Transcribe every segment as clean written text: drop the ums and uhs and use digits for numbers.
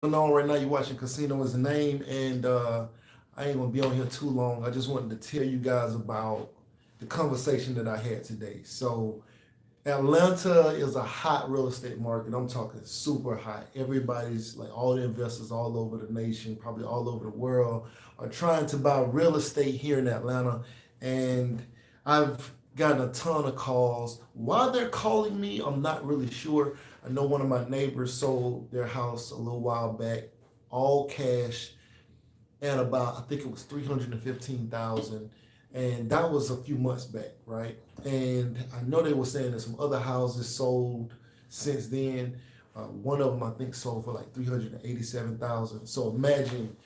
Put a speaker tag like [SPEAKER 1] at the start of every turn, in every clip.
[SPEAKER 1] Going on right now, you're watching Casino is the Name, and I ain't gonna be on here too long. I just wanted to tell you guys about the conversation that I had today. So, Atlanta is a hot real estate market. I'm talking super hot. Everybody's like all the investors all over the nation, probably all over the world, are trying to buy real estate here in Atlanta. And I've gotten a ton of calls. Why they're calling me, I'm not really sure. I know one of my neighbors sold their house a little while back, all cash, at about I think it was 315,000, and that was a few months back, right? And I know they were saying that some other houses sold since then. One of them I think sold for like 387,000. So imagine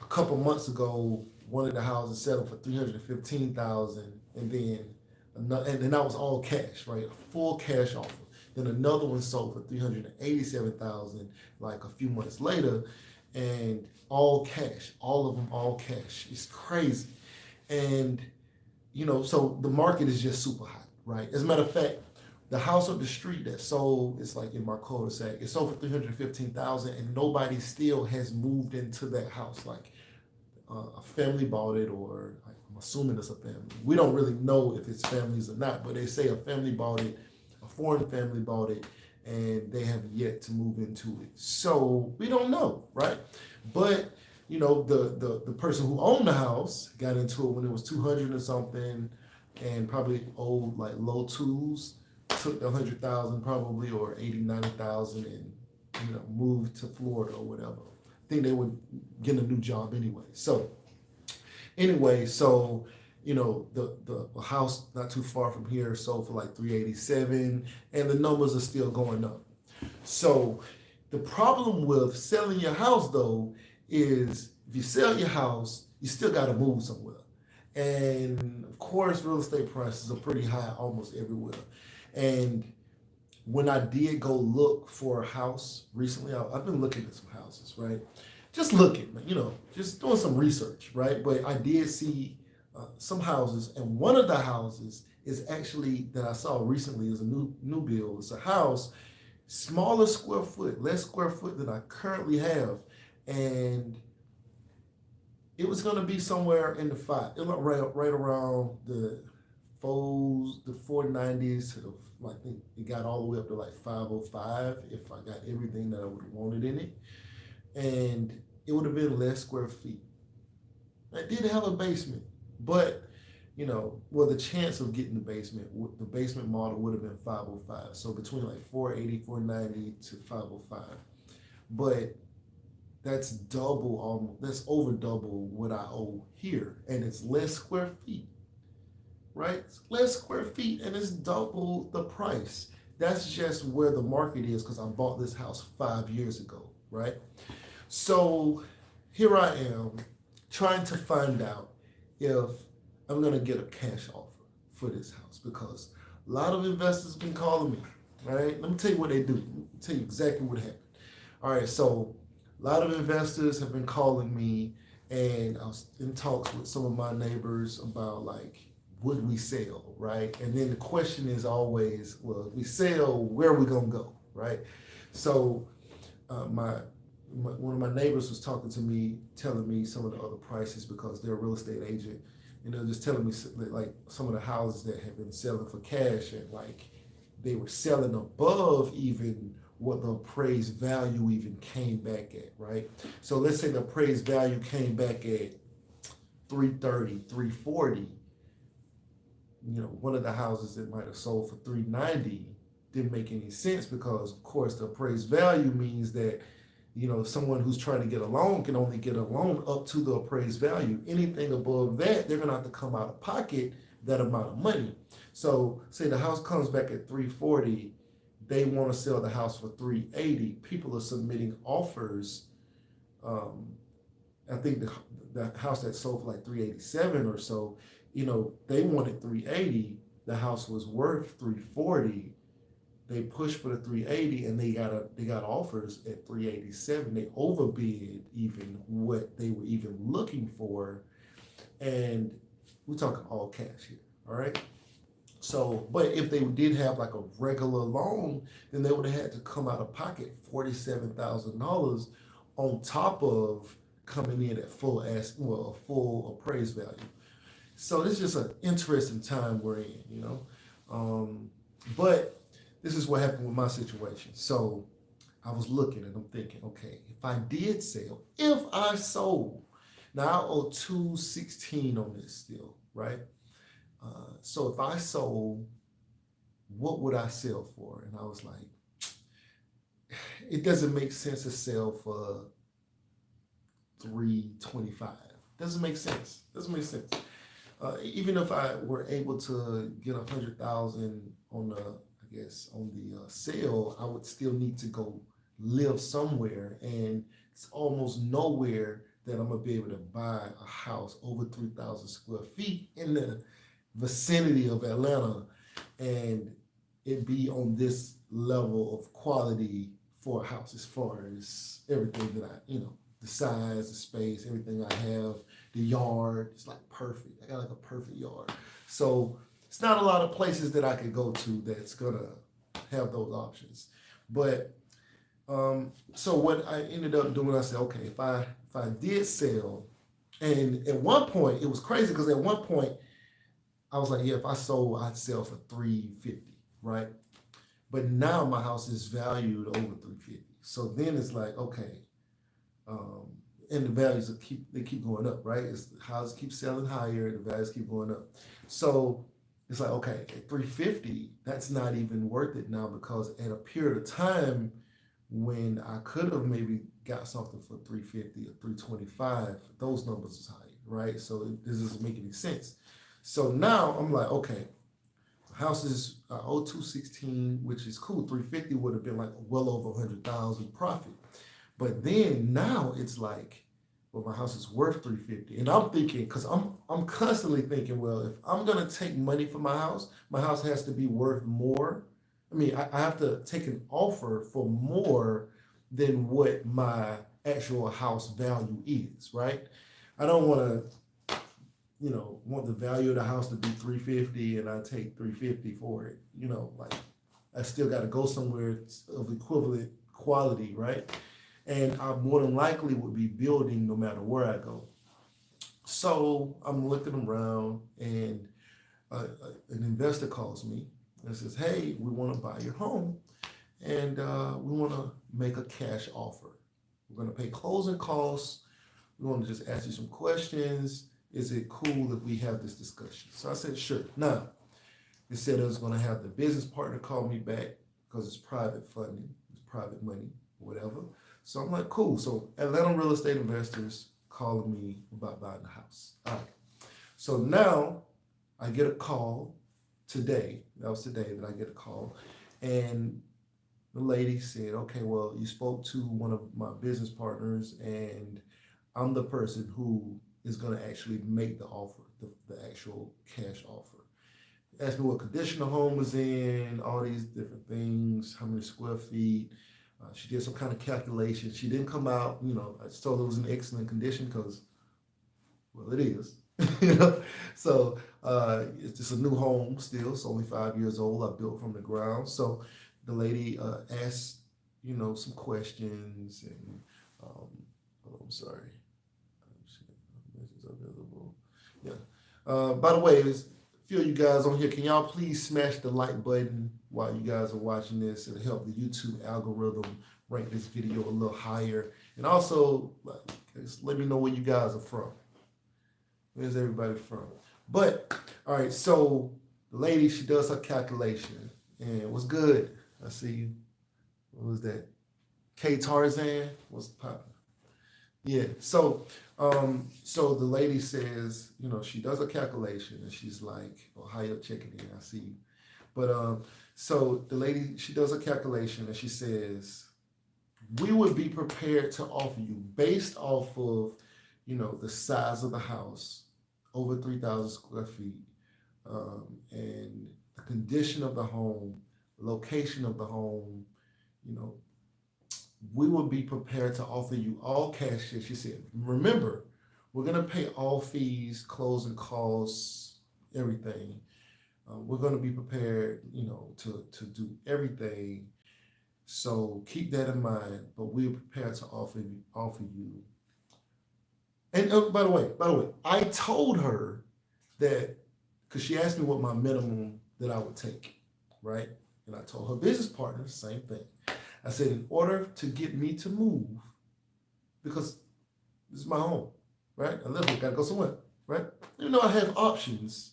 [SPEAKER 1] a couple months ago, one of the houses settled for 315,000, and then another, and then that was all cash, right? A full cash offer. Then another one sold for 387,000, like a few months later, and all cash, all of them all cash. It's crazy, and so the market is just super hot, right? As a matter of fact, the house up the street that sold, it's like in my cul-de-sac, it sold for 315,000, and nobody still has moved into that house. Like a family bought it, or like, I'm assuming it's a family. We don't really know if it's families or not, but they say a family bought it, a foreign family bought it, and they have yet to move into it. So we don't know, right? But the person who owned the house got into it when it was 200 or something, and probably owed like low twos. Took the 100,000 probably, or 80, 90,000, and moved to Florida or whatever. I think they would get a new job anyway. So the house not too far from here sold for like 387, and the numbers are still going up. So the problem with selling your house though is if you sell your house, you still got to move somewhere. And of course, real estate prices are pretty high almost everywhere. And when I did go look for a house recently, I've been looking at some houses, right? Just looking, just doing some research, right? But I did see some houses, and one of the houses is actually that I saw recently is a new build. It's a house, smaller square foot, less square foot than I currently have, and it was going to be somewhere in the five, right around the 490s to I think it got all the way up to like 505 if I got everything that I would have wanted in it, and it would have been less square feet. I did have a basement, but well, the chance of getting the basement model would have been 505. So between like 480, 490 to 505. But that's double, that's over double what I owe here, and it's less square feet, right? It's less square feet, and it's double the price. That's just where the market is because I bought this house 5 years ago, right? So here I am trying to find out if I'm gonna get a cash offer for this house because a lot of investors have been calling me, right? Let me tell you what they do. Let me tell you exactly what happened. All right, so a lot of investors have been calling me, and I was in talks with some of my neighbors about like, would we sell, right? And then the question is always, well, if we sell, where are we gonna go, right? So one of my neighbors was talking to me, telling me some of the other prices because they're a real estate agent, and they're just telling me like some of the houses that have been selling for cash, and like they were selling above even what the appraised value even came back at, right? So let's say the appraised value came back at 330, 340. One of the houses that might have sold for 390 didn't make any sense because, of course, the appraised value means that someone who's trying to get a loan can only get a loan up to the appraised value. Anything above that, they're gonna have to come out of pocket that amount of money. So say the house comes back at 340, they want to sell the house for 380. People are submitting offers. I think the house that sold for like 387 or so, they wanted 380. The house was worth 340. They pushed for the 380, and they got offers at 387. They overbid even what they were even looking for, and we're talking all cash here. All right. So, but if they did have like a regular loan, then they would have had to come out of pocket $47,000 on top of coming in at full appraised value. So this is just an interesting time we're in, you know. But this is what happened with my situation. So I was looking and I'm thinking, okay, if I sold, now I owe 216 on this still, right? So if I sold, what would I sell for? And I was like, it doesn't make sense to sell for 325. Doesn't make sense. Doesn't make sense. Even if I were able to get 100,000 on the sale, I would still need to go live somewhere, and it's almost nowhere that I'm gonna be able to buy a house over 3,000 square feet in the vicinity of Atlanta, and it be on this level of quality for a house as far as everything that the size, the space, everything I have, the yard. It's like perfect. I got like a perfect yard. So it's not a lot of places that I could go to that's gonna have those options. But so what I ended up doing, I said, okay, if I did sell, and at one point it was crazy because at one point I was like, yeah, if I sold, I'd sell for 350, right? But now my house is valued over 350. So then it's like, okay, um, and the values keep going up, right? It's the houses keep selling higher, the values keep going up. So it's like, okay, at 350, that's not even worth it now because at a period of time when I could have maybe got something for 350 or 325, those numbers is higher, right? So this doesn't make any sense. So now I'm like, okay, house is 0216, which is cool. 350 would have been like well over 100,000 profit. But then now it's like, well, my house is worth 350. And I'm thinking, because I'm constantly thinking, well, if I'm gonna take money for my house has to be worth more. I mean, I have to take an offer for more than what my actual house value is, right? I don't want to, want the value of the house to be 350 and I take 350 for it. Like I still got to go somewhere of equivalent quality, right? And I more than likely would be building no matter where I go. So I'm looking around, and an investor calls me and says, "Hey, we want to buy your home, and we want to make a cash offer. We're going to pay closing costs. We want to just ask you some questions. Is it cool if we have this discussion?" So I said, "Sure." Now, they said I was going to have the business partner call me back because it's private funding, it's private money, whatever. So I'm like, cool. So Atlanta real estate investors calling me about buying the house. All right. So now I get a call today. That was today that I get a call. And the lady said, okay, well, you spoke to one of my business partners, and I'm the person who is going to actually make the offer, the actual cash offer. Asked me what condition the home was in, all these different things, how many square feet. She did some kind of calculation. She didn't come out, I just told her it was in excellent condition because, well, it is. you know. So it's just a new home still. It's only 5 years old. I built from the ground. So the lady asked, some questions and, oh, I'm sorry. Messages available. Yeah. By the way, there's a few of you guys on here. Can y'all please smash the like button while you guys are watching this? It'll help the YouTube algorithm rank this video a little higher. And also, just let me know where you guys are from. Where's everybody from? But, all right, so the lady, she does her calculation. And what's good? I see you. What was that? K Tarzan? What's popping? Yeah. So the lady says, she does a calculation and she's like, "Oh, how you checking in? I see you." But so the lady, she does a calculation and she says, "We would be prepared to offer you based off of, the size of the house, over 3,000 square feet, and the condition of the home, location of the home, you know, we will be prepared to offer you all cash." She said, "Remember, we're going to pay all fees, closing costs, everything. We're going to be prepared, to do everything. So keep that in mind. But we're prepared to offer you. And by the way, I told her that because she asked me what my minimum that I would take, right? And I told her business partner the same thing. I said, in order to get me to move, because this is my home, right? I live here, gotta go somewhere, right? Even though I have options,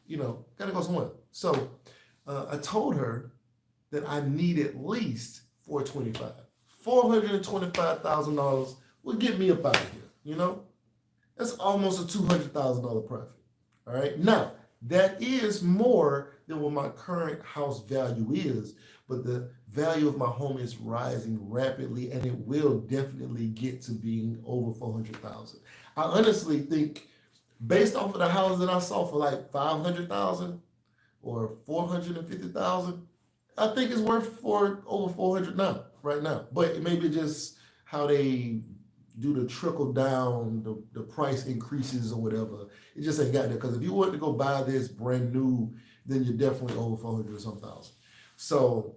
[SPEAKER 1] gotta go somewhere. So I told her that I need at least $425. $425,000 would get me up out of here. That's almost a $200,000 profit. All right. Now, that is more than what my current house value is, but the value of my home is rising rapidly, and it will definitely get to being over 400,000. I honestly think, based off of the houses that I saw for like 500,000 or 450,000, I think it's worth for over 400 now, right now. But it may be just how they do the trickle down, the price increases or whatever. It just ain't got there. Because if you want to go buy this brand new, then you're definitely over 400 or some thousand. So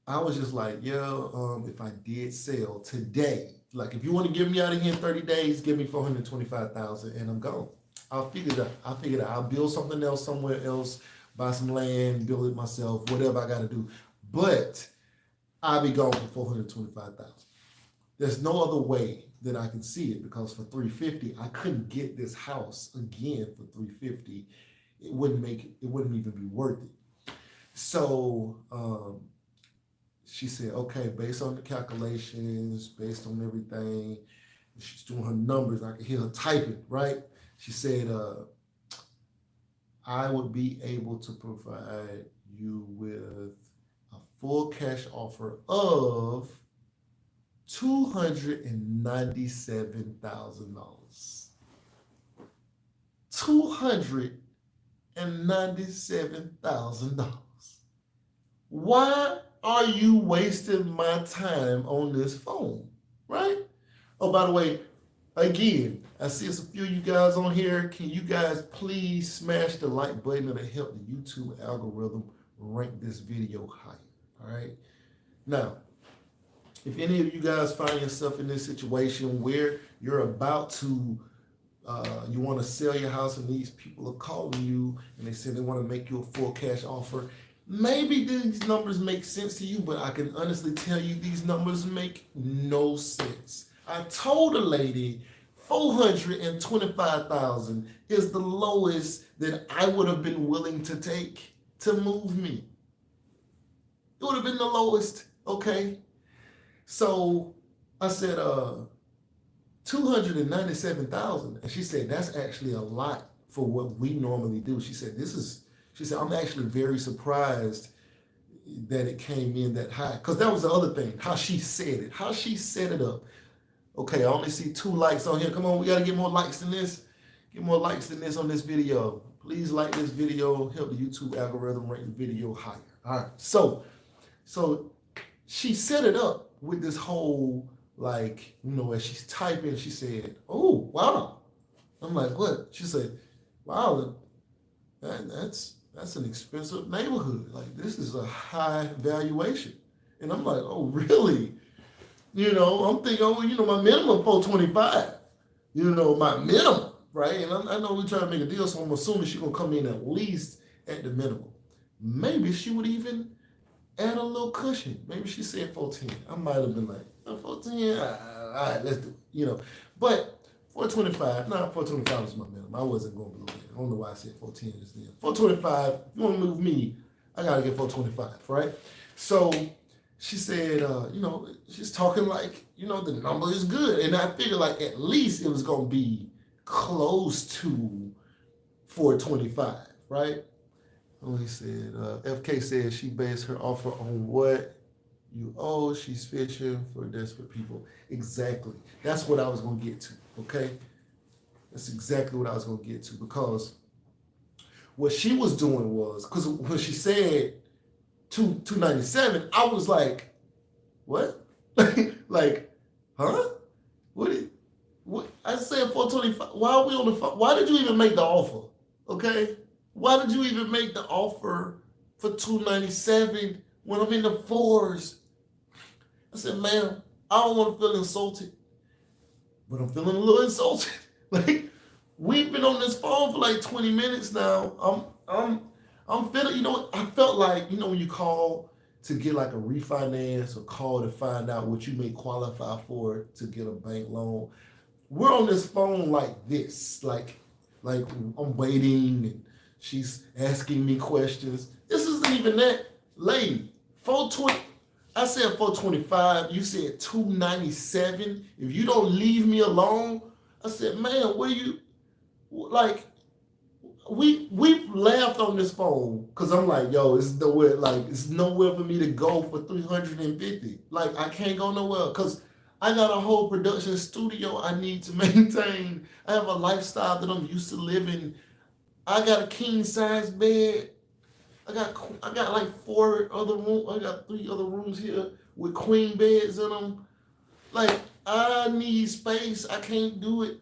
[SPEAKER 1] I was just like, yeah, if I did sell today, like if you want to get me out of here in 30 days, give me 425,000 and I'm gone. I'll figure it out. I'll build something else somewhere else, buy some land, build it myself, whatever I got to do. But I'll be gone for 425,000. There's no other way that I can see it, because for 350, I couldn't get this house again for 350. It wouldn't even be worth it. So she said, okay, based on the calculations, based on everything, she's doing her numbers. I could hear her typing, right? She said, I would be able to provide you with a full cash offer of $297,000. $297,000. Why are you wasting my time on this phone? Right? Oh, by the way, again, I see it's a few of you guys on here. Can you guys please smash the like button to help the YouTube algorithm rank this video higher? All right. Now, if any of you guys find yourself in this situation where you're about to, you want to sell your house and these people are calling you and they say they want to make you a full cash offer, maybe these numbers make sense to you, but I can honestly tell you these numbers make no sense. I told a lady 425,000 is the lowest that I would have been willing to take to move me. It would have been the lowest, okay? So I said, 297,000. And she said, that's actually a lot for what we normally do. She said, I'm actually very surprised that it came in that high. Because that was the other thing, how she said it, how she set it up. Okay, I only see 2 likes on here. Come on, we got to get more likes than this. Get more likes than this on this video. Please like this video, help the YouTube algorithm rank the video higher. All right, so she set it up with this whole, like, as she's typing, she said, oh, wow. I'm like, what? She said, wow, that's an expensive neighborhood. Like, this is a high valuation. And I'm like, oh, really? I'm thinking, my minimum 425. My minimum, right? And I know we're trying to make a deal, so I'm assuming she's going to come in at least at the minimum. Maybe she would even add a little cushion. Maybe she said 410. I might have been like, 410, all right, let's do it, But 425, 425 is my minimum. I wasn't going below that. I don't know why I said 410 just then. 425, if you want to move me, I got to get 425, right? So she said, she's talking like, the number is good. And I figured like at least it was going to be close to 425, right? Oh, he said, FK said she based her offer on what you owe. She's fishing for desperate people. Exactly. That's what I was going to get to, okay? That's exactly what I was going to get to, because what she was doing was, because when she said 297, I was like, what? Like, huh? What? I said 425. Why are we on the phone? Why did you even make the offer? Okay? Why did you even make the offer for 297 When I'm in the fours, I said, man, I don't want to feel insulted, but I'm feeling a little insulted. Like, we've been on this phone for like 20 minutes now. I'm feeling, I felt like, when you call to get like a refinance or call to find out what you may qualify for to get a bank loan. We're on this phone like this, like I'm waiting and she's asking me questions. This isn't even that, lady. 420. I said 425. You said 297. If you don't leave me alone, I said, man, where you like? We've laughed on this phone because I'm like, yo, it's nowhere for me to go for 350. Like, I can't go nowhere because I got a whole production studio I need to maintain. I have a lifestyle that I'm used to living. I got a king size bed. I got like four other rooms. I got three other rooms here with queen beds in them. Like, I need space. I can't do it.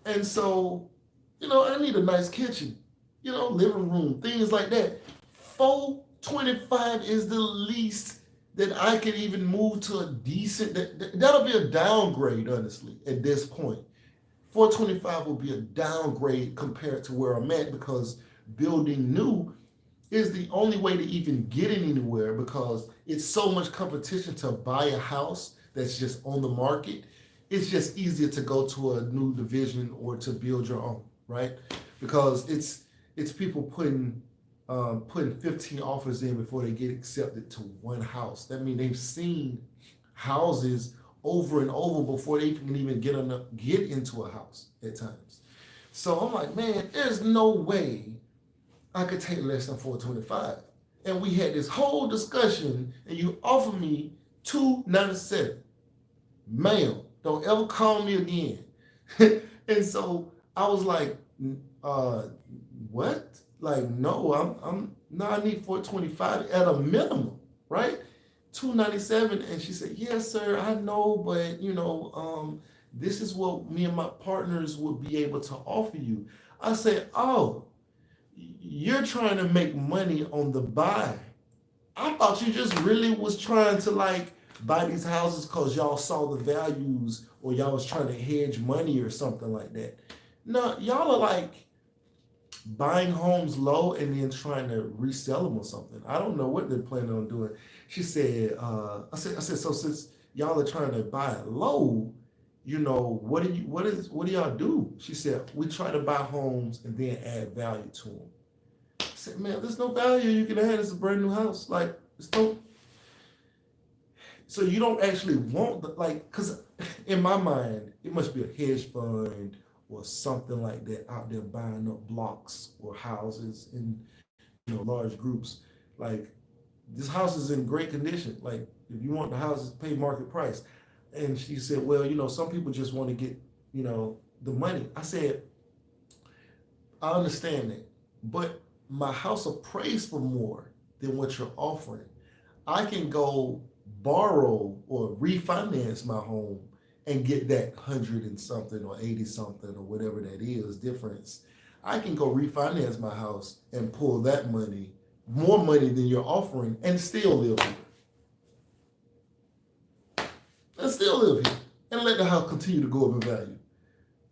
[SPEAKER 1] And so, I need a nice kitchen, living room, things like that. 425 is the least that I could even move to a decent, that'll be a downgrade, honestly, at this point. 425 will be a downgrade compared to where I'm at because building new is the only way to even get it anywhere because it's so much competition to buy a house that's just on the market. It's just easier to go to a new division or to build your own, right? Because it's people putting 15 offers in before they get accepted to one house. That means they've seen houses over and over before they can even get into a house at times. So I'm like, man, there's no way I could take less than 425. And we had this whole discussion, and you offered me 297. Ma'am, don't ever call me again. And so I was like, what? Like, no, no, I need 425 at a minimum, right? 297. And she said, yes, sir, I know, but this is what me and my partners would be able to offer you. I said, oh, you're trying to make money on the buy. I thought you just really was trying to like buy these houses because y'all saw the values or y'all was trying to hedge money or something like that. No, y'all are like buying homes low and then trying to resell them or something. I don't know what they're planning on doing. She said, I said, so since y'all are trying to buy it low, what do y'all do? She said, we try to buy homes and then add value to them. I said, man, there's no value you can add. It's a brand new house. Like, it's no. So you don't actually want because in my mind, it must be a hedge fund or something like that out there buying up blocks or houses in large groups. Like, this house is in great condition. Like, if you want the house, pay market price. And she said, well, some people just want to get, the money. I said, I understand that, but my house appraised for more than what you're offering. I can go borrow or refinance my home and get that 100 and something or 80 something or whatever that is difference. I can go refinance my house and pull that money, more money than you're offering, and still live here. And still live here. And let the house continue to go up in value.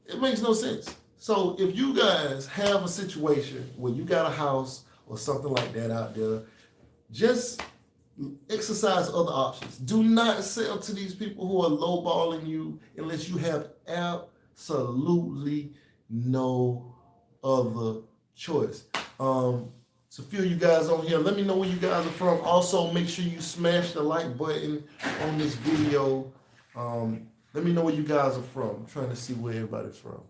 [SPEAKER 1] It makes no sense. So if you guys have a situation where you got a house or something like that out there, just exercise other options. Do not sell to these people who are lowballing you unless you have absolutely no other choice. It's a few of you guys on here. Let me know where you guys are from. Also, make sure you smash the like button on this video. Let me know where you guys are from. I'm trying to see where everybody's from.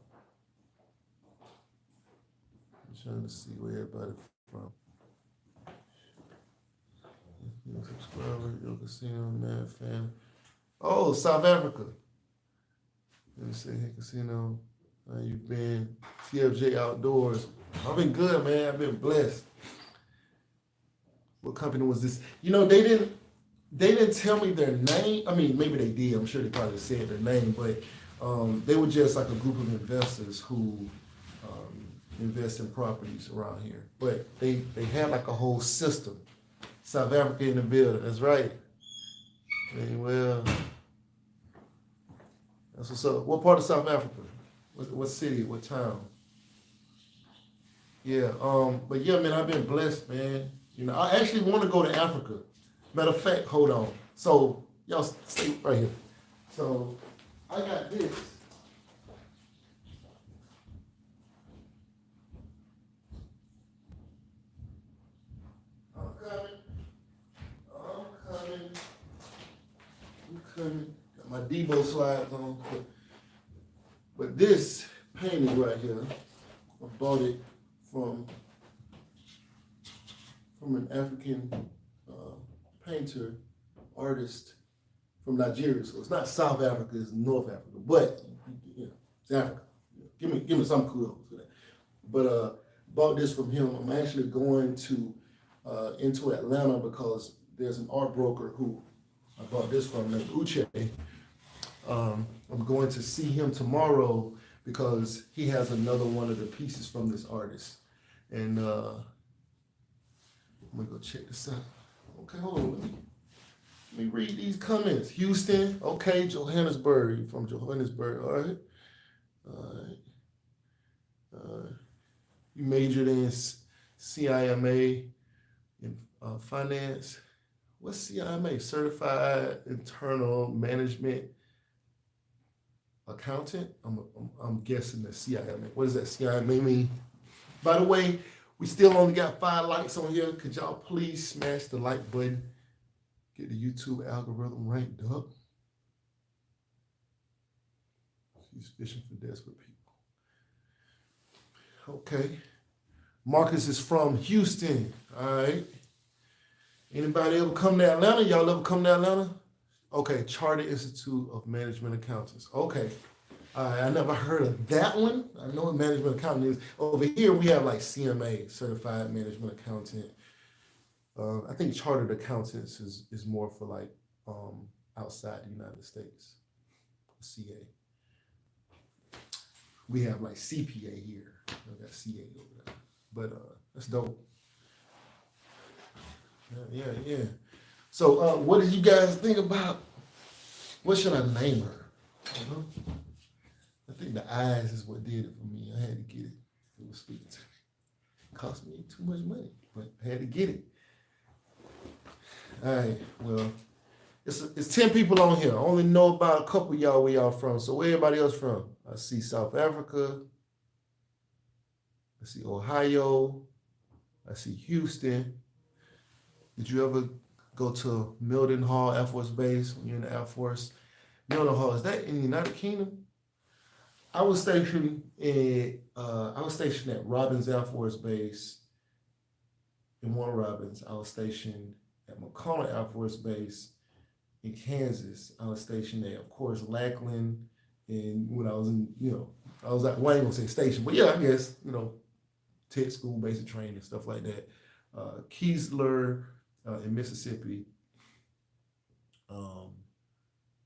[SPEAKER 1] Subscriber, your casino, man, fan. Oh, South Africa. Let me see, hey, casino. How you been? TFJ Outdoors. I've been good, man. I've been blessed. What company was this? They didn't tell me their name. I mean, maybe they did. I'm sure they probably said their name, but they were just like a group of investors who invest in properties around here. But they had like a whole system South Africa in the building. That's right. Hey, well, that's what's up. What part of South Africa? What city? What town? Yeah. But yeah, man, I've been blessed, man. You know, I actually want to go to Africa. Matter of fact, hold on. So y'all stay right here. So I got this. I'm coming. I'm coming. I'm coming. Got my Debo slides on. But this painting right here, I bought it from an African painter, artist from Nigeria. So it's not South Africa, it's North Africa. But you know, it's Africa. Give me some kudos for that. But bought this from him. I'm actually going to into Atlanta because there's an art broker who I bought this from named Uche. I'm going to see him tomorrow because he has another one of the pieces from this artist. And I'm gonna go check this out. Okay, hold on, let me read these comments. Houston, okay, Johannesburg. You from Johannesburg, all right. All right. You majored in CIMA in finance. What's CIMA? Certified Internal Management Accountant. I'm guessing that CIMA. What does that CIMA mean? By the way, we still only got 5 likes on here. Could y'all please smash the like button? Get the YouTube algorithm ranked up. She's fishing for desperate people. Okay. Marcus is from Houston. All right. Anybody ever come to Atlanta? Y'all ever come to Atlanta? Okay, Chartered Institute of Management Accountants. Okay. I never heard of that one. I know what management accounting is. Over here, we have like CMA, Certified Management Accountant. I think Chartered Accountants is more for like outside the United States, CA. We have like CPA here. I got CA over there. But that's dope. Yeah. So what did you guys think about, what should I name her? I think the eyes is what did it for me. I had to get it. It was speaking to me. It cost me too much money, but I had to get it. All right, well, it's 10 people on here. I only know about a couple of y'all where y'all from. So where everybody else from? I see South Africa. I see Ohio. I see Houston. Did you ever go to Milden Hall Air Force Base when you're in the Air Force? Milden Hall, is that in the United Kingdom? I was stationed at Robbins Air Force Base in Warner Robins. I was stationed at McConnell Air Force Base in Kansas. I was stationed at, of course, Lackland. And when I was in, I was at, well, I ain't gonna say station, but yeah, I guess, tech school, basic training, stuff like that. Keesler in Mississippi.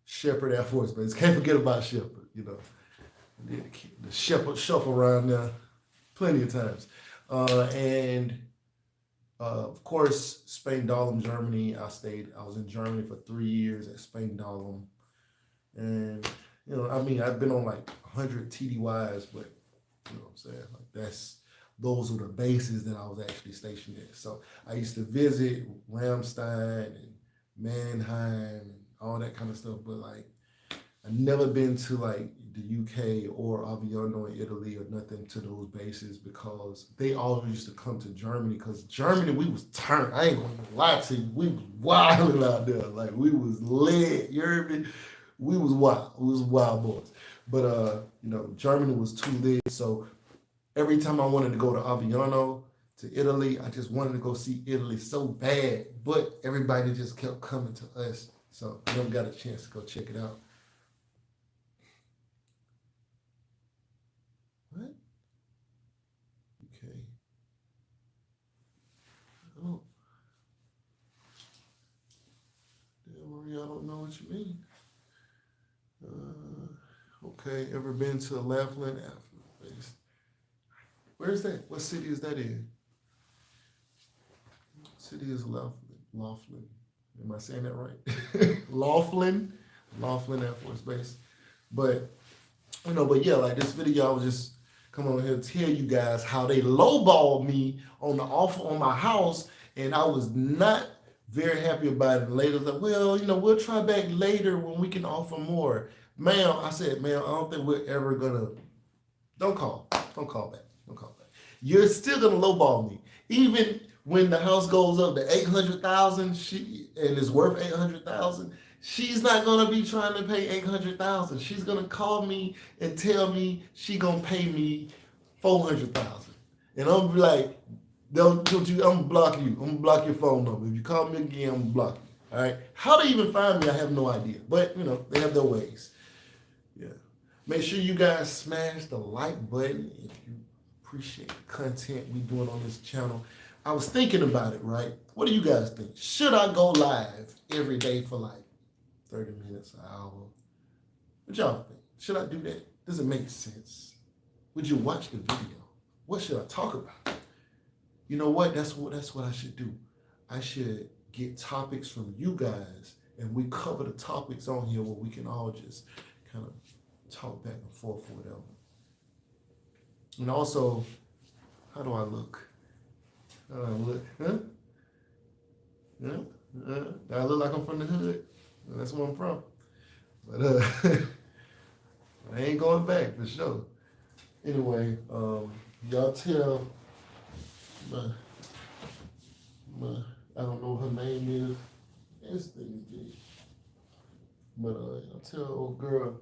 [SPEAKER 1] Shepherd Air Force Base. Can't forget about Shepherd, Did the Shepherd shuffle around there plenty of times. And of course, Spain-Dahlem, Germany. I was in Germany for 3 years at Spain-Dahlem. And, I've been on like 100 TDYs, but you know what I'm saying? Like those were the bases that I was actually stationed at. So I used to visit Ramstein and Mannheim and all that kind of stuff, but like I've never been to like the UK or Aviano in Italy or nothing to those bases because they always used to come to Germany because Germany, we was turned. I ain't gonna lie to you. We was wilding out there. Like we was lit. You heard me? We was wild. We was wild boys. But Germany was too lit. So every time I wanted to go to Aviano, to Italy, I just wanted to go see Italy so bad. But everybody just kept coming to us. So I never got a chance to go check it out. What? Okay. Oh. Damn, Maria, I don't know what you mean. Okay, ever been to Laughlin? Where is that? What city is that in? City is Laughlin. Laughlin. Am I saying that right? Laughlin Air Force Base. But but yeah, like this video, I was just come on here to tell you guys how they lowballed me on the offer on my house, and I was not very happy about it. And later, like, well, we'll try back later when we can offer more. Ma'am, I said, ma'am, I don't think we're ever gonna. Don't call back. Don't call back. You're still gonna lowball me, even when the house goes up to 800,000. And it's worth 800,000. She's not gonna be trying to pay 800,000. She's gonna call me and tell me she gonna pay me 400,000, and I'm gonna be like, don't you? I'm gonna block you. I'm gonna block your phone number. If you call me again, I'm gonna block you. All right. How they even find me, I have no idea. But they have their ways. Yeah. Make sure you guys smash the like button if you appreciate the content we doing on this channel. I was thinking about it, right? What do you guys think? Should I go live every day for like 30 minutes, an hour? What y'all think? Should I do that? Does it make sense? Would you watch the video? What should I talk about? You know what? That's what I should do. I should get topics from you guys, and we cover the topics on here where we can all just kind of talk back and forth or whatever. And also, how do I look? Huh? Yeah? I look like I'm from the hood. That's where I'm from. But I ain't going back for sure. Anyway, y'all tell I don't know what her name is. This thing is big. But y'all tell old girl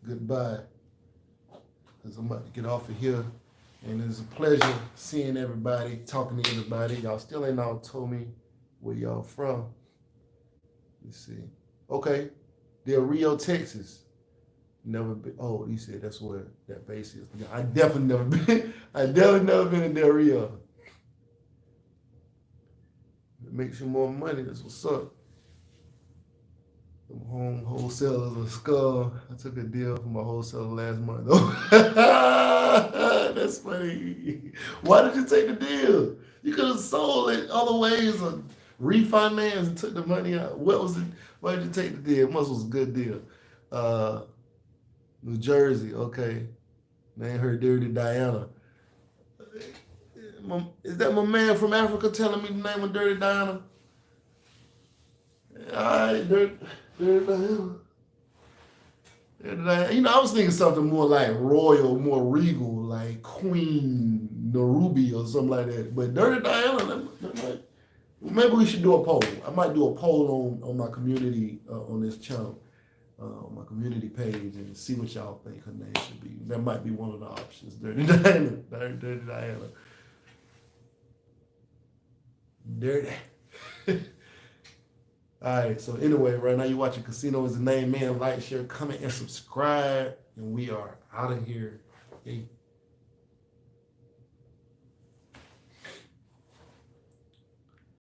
[SPEAKER 1] goodbye. Because I'm about to get off of here. And it's a pleasure seeing everybody, talking to everybody. Y'all still ain't all told me where y'all from. Let's see. Okay. Del Rio, Texas. Never been. Oh, he said that's where that base is. I definitely never been. I definitely never been in Del Rio. It makes you more money. That's what's up. Them home wholesalers of Skull. I took a deal from my wholesaler last month. That's funny. Why did you take the deal? You could have sold it other ways or refinanced and took the money out. What was it? Why did you take the deal? It must was a good deal. New Jersey, okay. Name her Dirty Diana. Is that my man from Africa telling me the name of Dirty Diana? All right, Dirty Diana. I was thinking something more like royal, more regal, like Queen Narubi or something like that. But Dirty Diana, maybe we should do a poll. I might do a poll on my community, on this channel, on my community page, and see what y'all think her name should be. That might be one of the options. Dirty Diana. Dirty Diana. Dirty. All right, so anyway, right now you're watching Casino is the Name Man. Like, share, comment, and subscribe. And we are out of here. Hey.